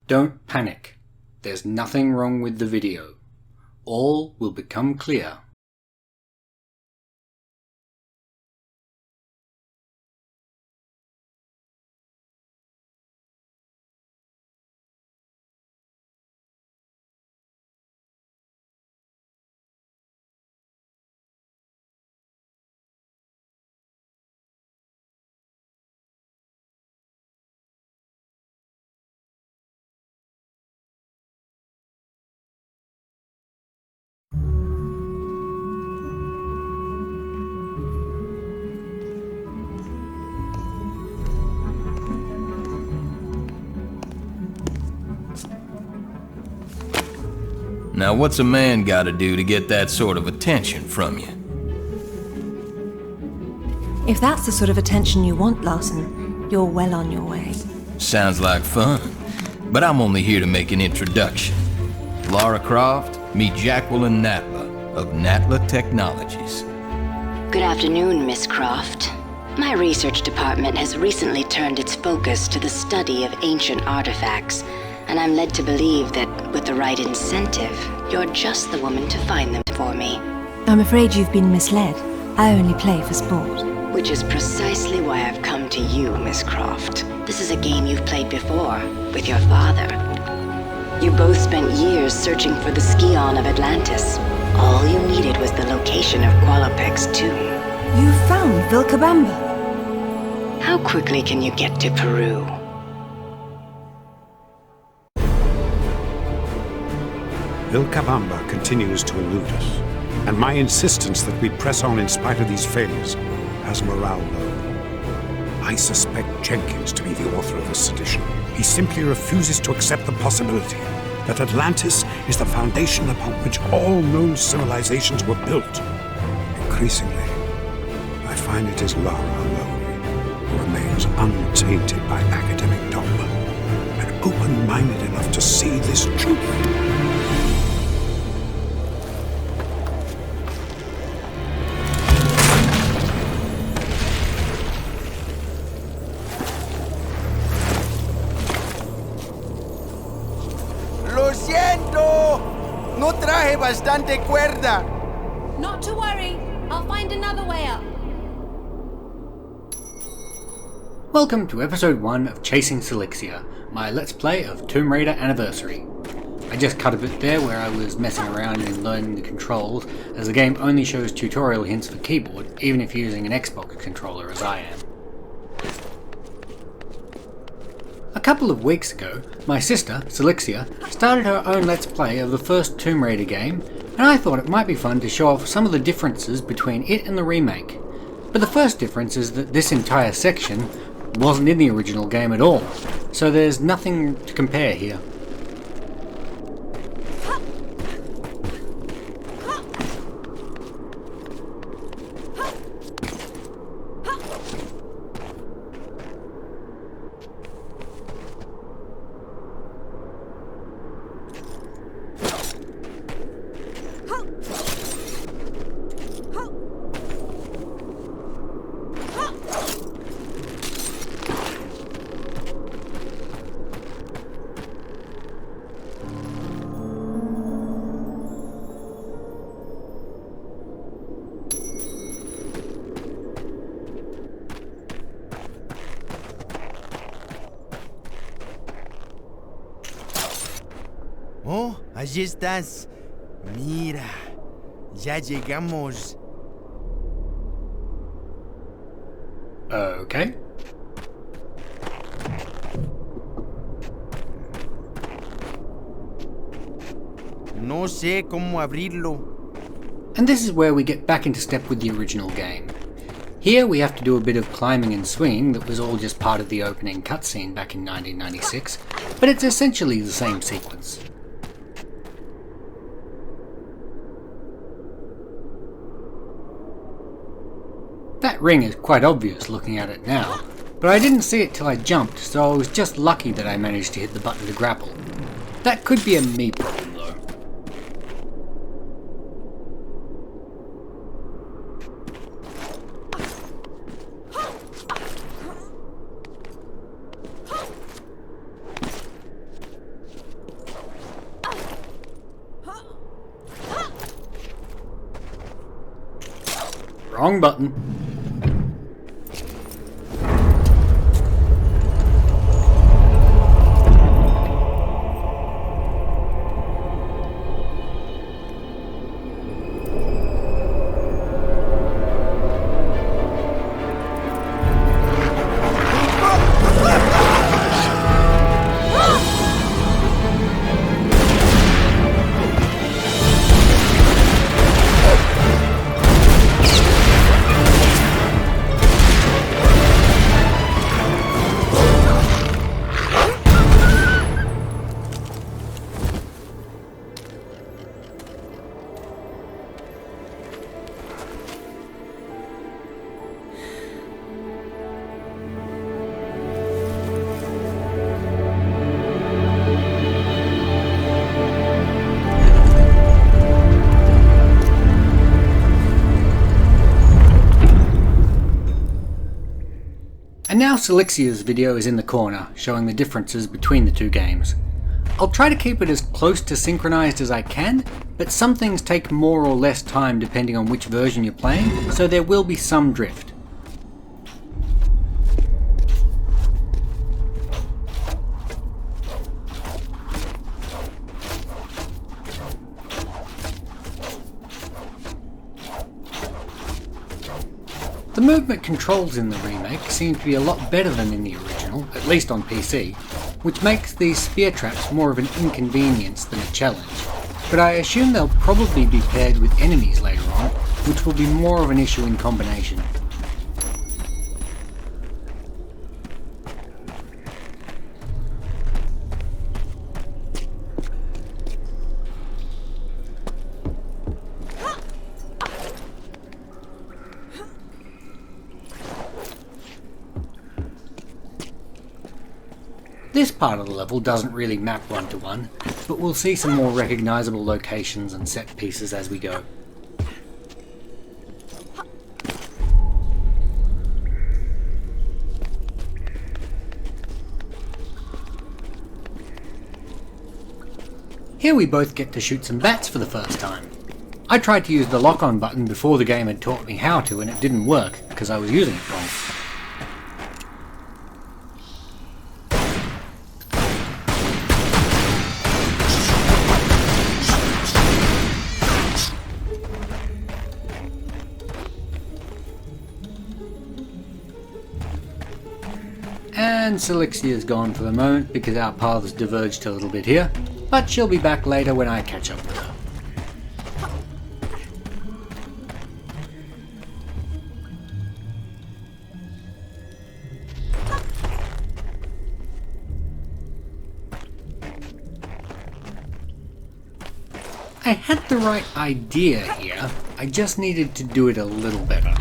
Don't panic. There's nothing wrong with the video. All will become clear. Now what's a man gotta do to get that sort of attention from you? If that's the sort of attention you want, Larson, you're well on your way. Sounds like fun, but I'm only here to make an introduction. Lara Croft, meet Jacqueline Natla of Natla Technologies. Good afternoon, Miss Croft. My research department has recently turned its focus to the study of ancient artifacts, and I'm led to believe that with the right incentive, you're just the woman to find them for me. I'm afraid you've been misled. I only play for sport. Which is precisely why I've come to you, Miss Croft. This is a game you've played before, with your father. You both spent years searching for the Scion of Atlantis. All you needed was the location of Qualopec's tomb. You found Vilcabamba. How quickly can you get to Peru? Vilcabamba continues to elude us, and my insistence that we press on in spite of these failures has morale low. I suspect Jenkins to be the author of this sedition. He simply refuses to accept the possibility that Atlantis is the foundation upon which all known civilizations were built. Increasingly, I find it is Lara alone who remains untainted by academic dogma and open-minded enough to see this truth. ¡Lo siento! No traje bastante cuerda. Not to worry. I'll find another way up. Welcome to episode 1 of Chasing Salixia, my let's play of Tomb Raider Anniversary. I just cut a bit there where I was messing around and learning the controls, as the game only shows tutorial hints for keyboard, even if you're using an Xbox controller as I am. A couple of weeks ago, my sister, Salixia, started her own let's play of the first Tomb Raider game, and I thought it might be fun to show off some of the differences between it and the remake. But the first difference is that this entire section wasn't in the original game at all, so there's nothing to compare here. Oh, allí estás. Mira, ya llegamos. Okay. No sé cómo abrirlo. And this is where we get back into step with the original game. Here we have to do a bit of climbing and swinging that was all just part of the opening cutscene back in 1996, but it's essentially the same sequence. That ring is quite obvious looking at it now, but I didn't see it till I jumped, so I was just lucky that I managed to hit the button to grapple. That could be a me problem though. Wrong button. And now Salixia's video is in the corner, showing the differences between the two games. I'll try to keep it as close to synchronized as I can, but some things take more or less time depending on which version you're playing, so there will be some drift. The movement controls in the remake seem to be a lot better than in the original, at least on PC, which makes these spear traps more of an inconvenience than a challenge, but I assume they'll probably be paired with enemies later on, which will be more of an issue in combination. This part of the level doesn't really map one-to-one, but we'll see some more recognisable locations and set pieces as we go. Here we both get to shoot some bats for the first time. I tried to use the lock-on button before the game had taught me how to, and it didn't work because I was using it wrong. And Salixia's gone for the moment because our paths diverged a little bit here, but she'll be back later when I catch up with her. I had the right idea here, I just needed to do it a little better.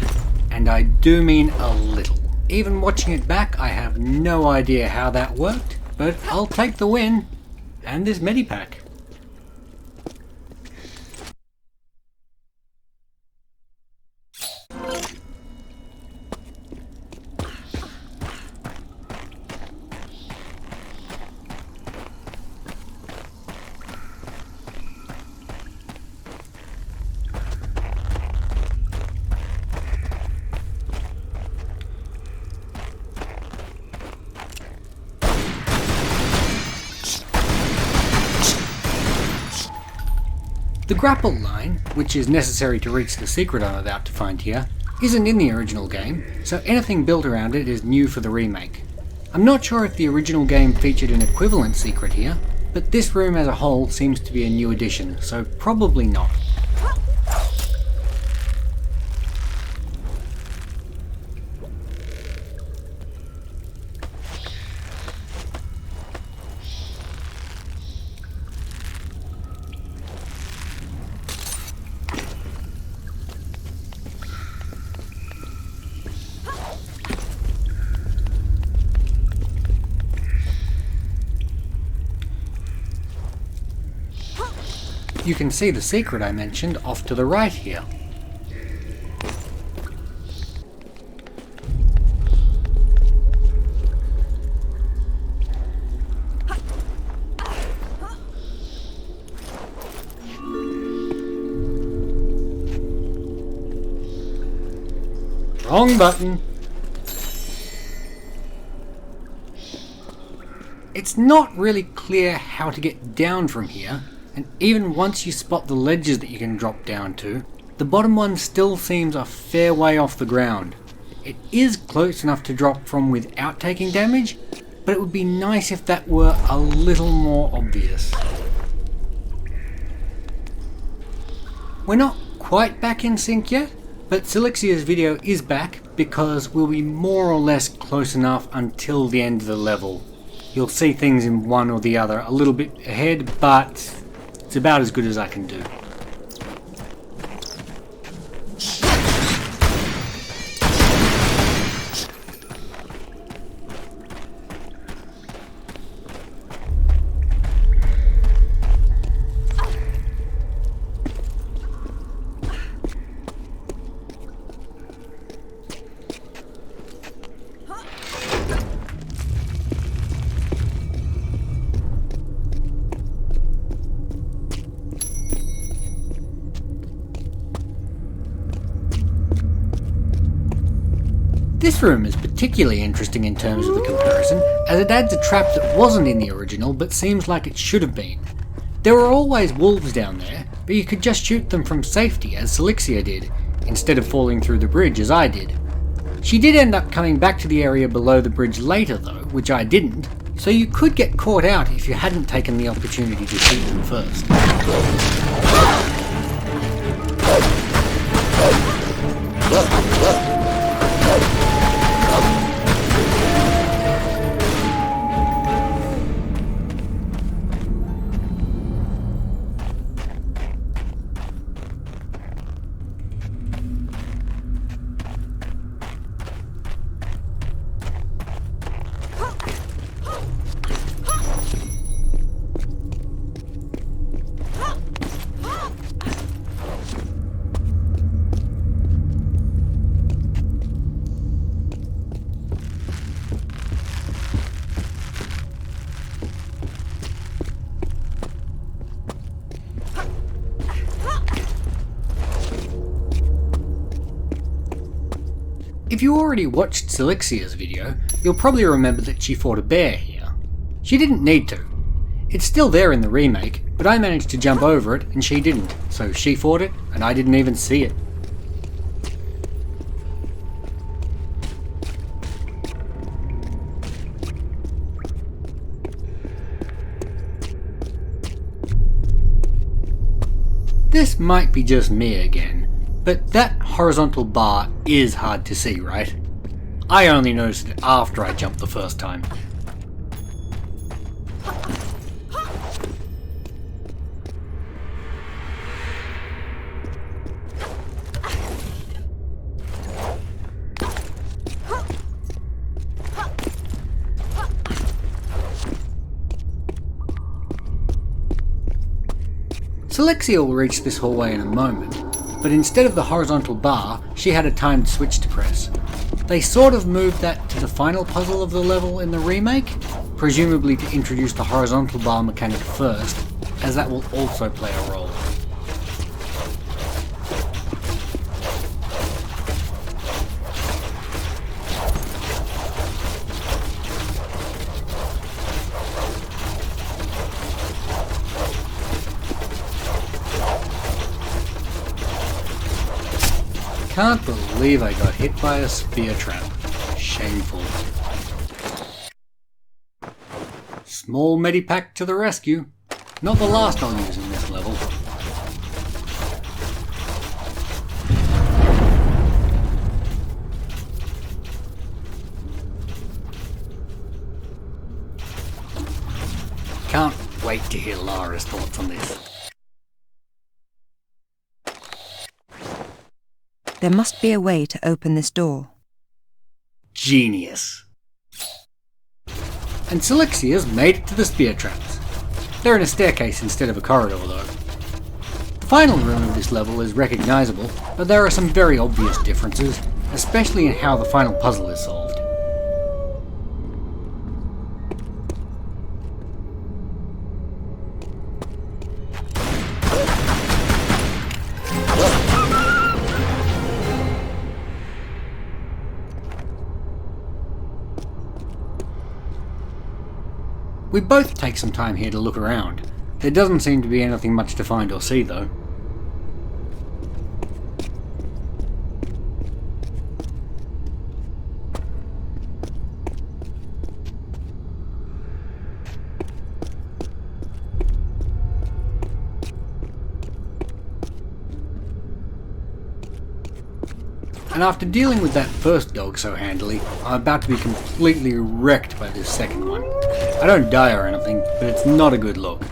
And I do mean a little. Even watching it back, I have no idea how that worked, but I'll take the win. And this medipack. The grapple line, which is necessary to reach the secret I'm about to find here, isn't in the original game, so anything built around it is new for the remake. I'm not sure if the original game featured an equivalent secret here, but this room as a whole seems to be a new addition, so probably not. You can see the secret I mentioned off to the right here. Wrong button. It's not really clear how to get down from here, and even once you spot the ledges that you can drop down to, the bottom one still seems a fair way off the ground. It is close enough to drop from without taking damage, but it would be nice if that were a little more obvious. We're not quite back in sync yet, but Salixia's video is back because we'll be more or less close enough until the end of the level. You'll see things in one or the other a little bit ahead, but it's about as good as I can do. This room is particularly interesting in terms of the comparison, as it adds a trap that wasn't in the original but seems like it should have been. There were always wolves down there, but you could just shoot them from safety as Salixia did, instead of falling through the bridge as I did. She did end up coming back to the area below the bridge later though, which I didn't, so you could get caught out if you hadn't taken the opportunity to shoot them first. If you already watched Salixia's video, you'll probably remember that she fought a bear here. She didn't need to. It's still there in the remake, but I managed to jump over it and she didn't, so she fought it and I didn't even see it. This might be just me again, but that horizontal bar is hard to see, right? I only noticed it after I jumped the first time. Salixia will reach this hallway in a moment, but instead of the horizontal bar, she had a timed switch to press. They sort of moved that to the final puzzle of the level in the remake, presumably to introduce the horizontal bar mechanic first, as that will also play a role. Can't believe I got hit by a spear trap. Shameful. Small medipack to the rescue. Not the last I'll use in this level. Can't wait to hear Lara's thoughts on this. There must be a way to open this door. Genius. And Salixia's made it to the spear traps. They're in a staircase instead of a corridor though. The final room of this level is recognisable, but there are some very obvious differences, especially in how the final puzzle is solved. We both take some time here to look around. There doesn't seem to be anything much to find or see though. And after dealing with that first dog so handily, I'm about to be completely wrecked by this second one. I don't die or anything, but it's not a good look.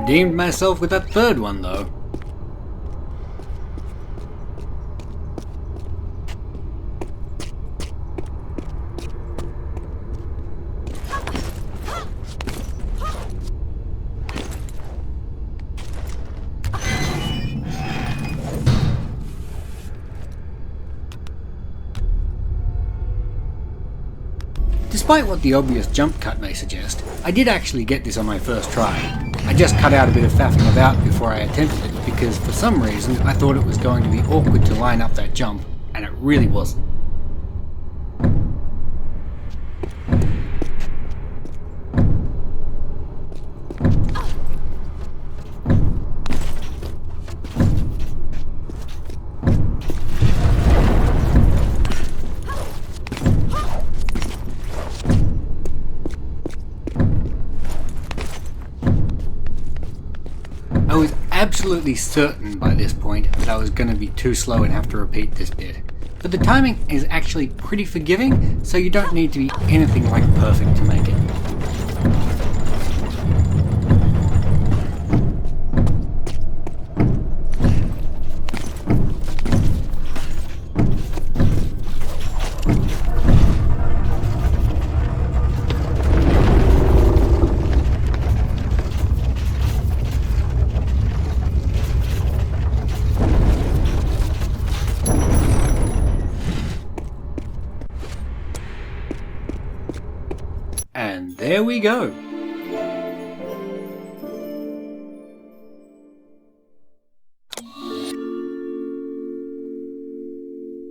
Redeemed myself with that third one though. Despite what the obvious jump cut may suggest, I did actually get this on my first try. I just cut out a bit of faffing about before I attempted it because for some reason I thought it was going to be awkward to line up that jump, and it really wasn't. I was absolutely certain by this point that I was going to be too slow and have to repeat this bit. But the timing is actually pretty forgiving, so you don't need to be anything like perfect to make it. And there we go.